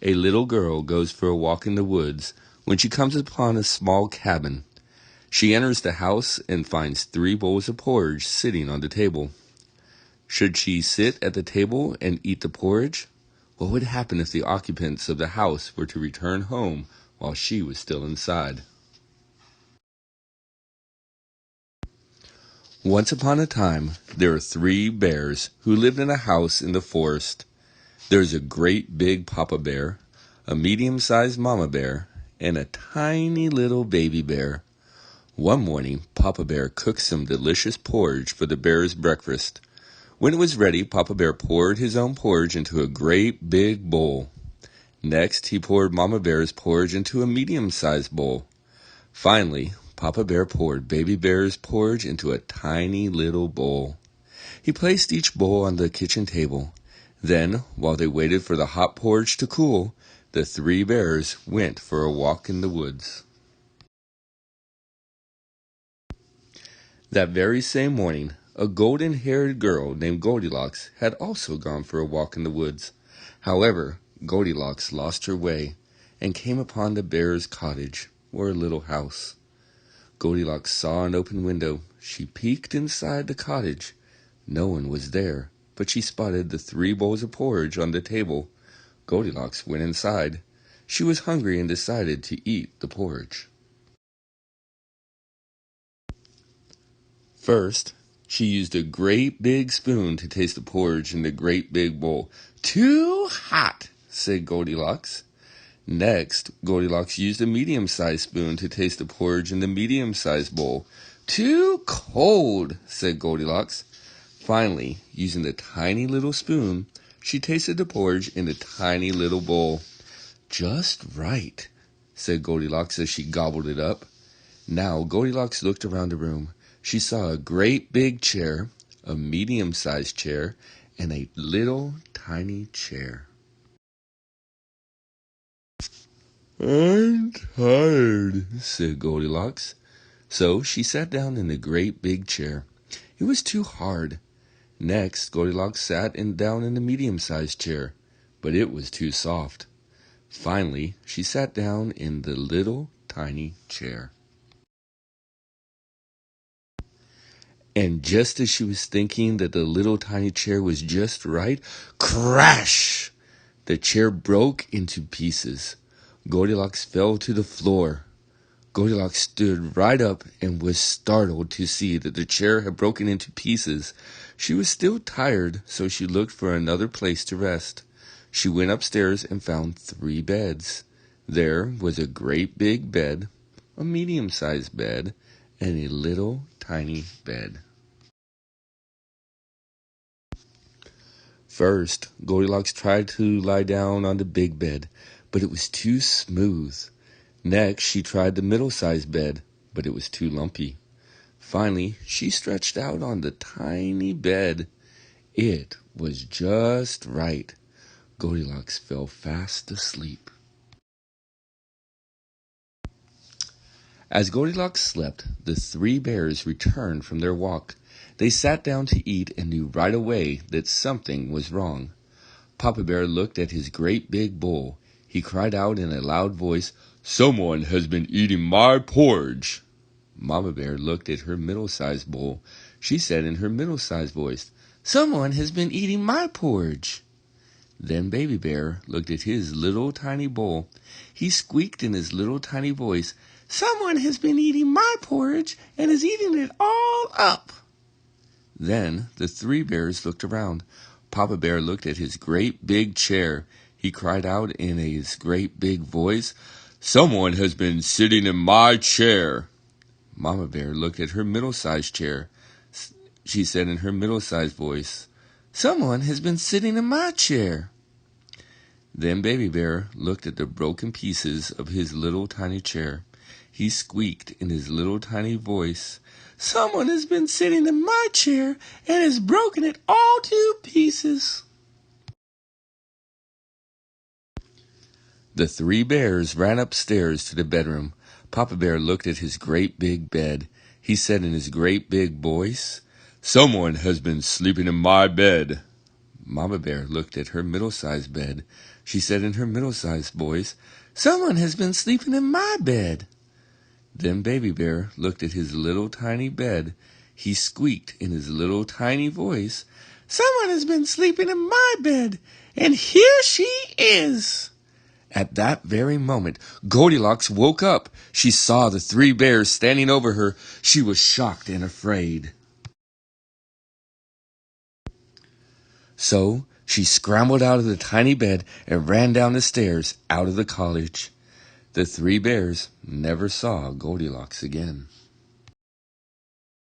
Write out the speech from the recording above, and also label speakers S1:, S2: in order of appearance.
S1: A little girl goes for a walk in the woods when she comes upon a small cabin. She enters the house and finds 3 bowls of porridge sitting on the table. Should she sit at the table and eat the porridge? What would happen if the occupants of the house were to return home while she was still inside? Once upon a time, there were 3 bears who lived in a house in the forest. There's a great big papa bear, a medium-sized mama bear, and a tiny little baby bear. One morning, Papa Bear cooked some delicious porridge for the bears' breakfast. When it was ready, Papa Bear poured his own porridge into a great big bowl. Next, he poured Mama Bear's porridge into a medium-sized bowl. Finally, Papa Bear poured Baby Bear's porridge into a tiny little bowl. He placed each bowl on the kitchen table. Then, while they waited for the hot porridge to cool, the 3 bears went for a walk in the woods. That very same morning, a golden-haired girl named Goldilocks had also gone for a walk in the woods. However, Goldilocks lost her way and came upon the bear's cottage, or a little house. Goldilocks saw an open window. She peeked inside the cottage. No one was there, but she spotted the 3 bowls of porridge on the table. Goldilocks went inside. She was hungry and decided to eat the porridge. First, she used a great big spoon to taste the porridge in the great big bowl. "Too hot," said Goldilocks. Next, Goldilocks used a medium-sized spoon to taste the porridge in the medium-sized bowl. "Too cold," said Goldilocks. Finally, using the tiny little spoon, she tasted the porridge in the tiny little bowl. "Just right," said Goldilocks as she gobbled it up. Now Goldilocks looked around the room. She saw a great big chair, a medium-sized chair, and a little tiny chair. "I'm tired," said Goldilocks. So she sat down in the great big chair. It was too hard. Next, Goldilocks sat down in the medium-sized chair, but it was too soft. Finally, she sat down in the little tiny chair. And just as she was thinking that the little tiny chair was just right, crash! The chair broke into pieces. Goldilocks fell to the floor. Goldilocks stood right up and was startled to see that the chair had broken into pieces. She was still tired, so she looked for another place to rest. She went upstairs and found 3 beds. There was a great big bed, a medium-sized bed, and a little tiny bed. First, Goldilocks tried to lie down on the big bed, but it was too smooth. Next, she tried the middle-sized bed, but it was too lumpy. Finally, she stretched out on the tiny bed. It was just right. Goldilocks fell fast asleep. As Goldilocks slept, the 3 bears returned from their walk. They sat down to eat and knew right away that something was wrong. Papa Bear looked at his great big bowl. He cried out in a loud voice, "Someone has been eating my porridge." Mama Bear looked at her middle-sized bowl. She said in her middle-sized voice, "Someone has been eating my porridge." Then Baby Bear looked at his little tiny bowl. He squeaked in his little tiny voice, "Someone has been eating my porridge and is eating it all up." Then the 3 bears looked around. Papa Bear looked at his great big chair. He cried out in his great big voice, "Someone has been sitting in my chair." Mama Bear looked at her middle-sized chair. She said in her middle-sized voice, "Someone has been sitting in my chair." Then Baby Bear looked at the broken pieces of his little tiny chair. He squeaked in his little tiny voice, "Someone has been sitting in my chair and has broken it all to pieces." The 3 bears ran upstairs to the bedroom. Papa Bear looked at his great big bed. He said in his great big voice, "Someone has been sleeping in my bed." Mama Bear looked at her middle-sized bed. She said in her middle-sized voice, "Someone has been sleeping in my bed." Then Baby Bear looked at his little tiny bed. He squeaked in his little tiny voice, "Someone has been sleeping in my bed, and here she is." At that very moment, Goldilocks woke up. She saw the three bears standing over her. She was shocked and afraid. So she scrambled out of the tiny bed and ran down the stairs out of the cottage. The three bears never saw Goldilocks again.